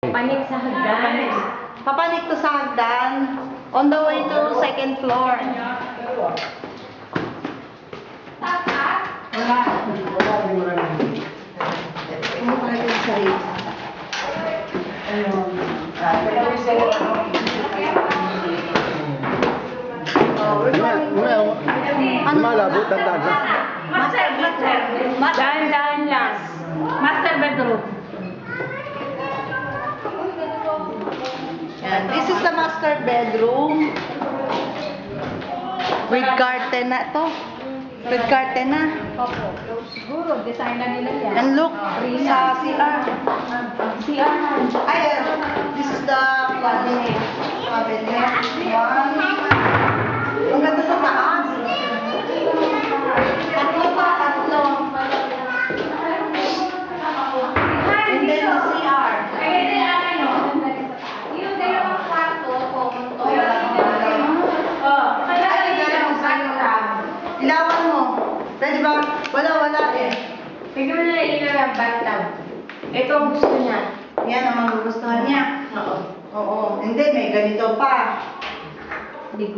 Panik sa hagdan. Papanik to sa hagdan. On the way to second floor. Malabo, tandaan na. Dahan-dahan lang. Master bedroom. Yan. This is the master bedroom. With curtain na to. With curtain na. Opo. Siguro, design na nila yan. And look, sa CR. CR. Ay, this is the cabinet. Cabinet. One. Ang ganda sa taas. Tatlo pa, tatlo. And then the CR. Yung dalawang kwarto, pumunto. Ilawan mo. Pwede ba? Wala eh. Tignan mo na ilaw ang bathtub. Ito ang gusto niya. Yan ang magugustuhan niya. Oo. Oo. And then may ganito pa. Ligo.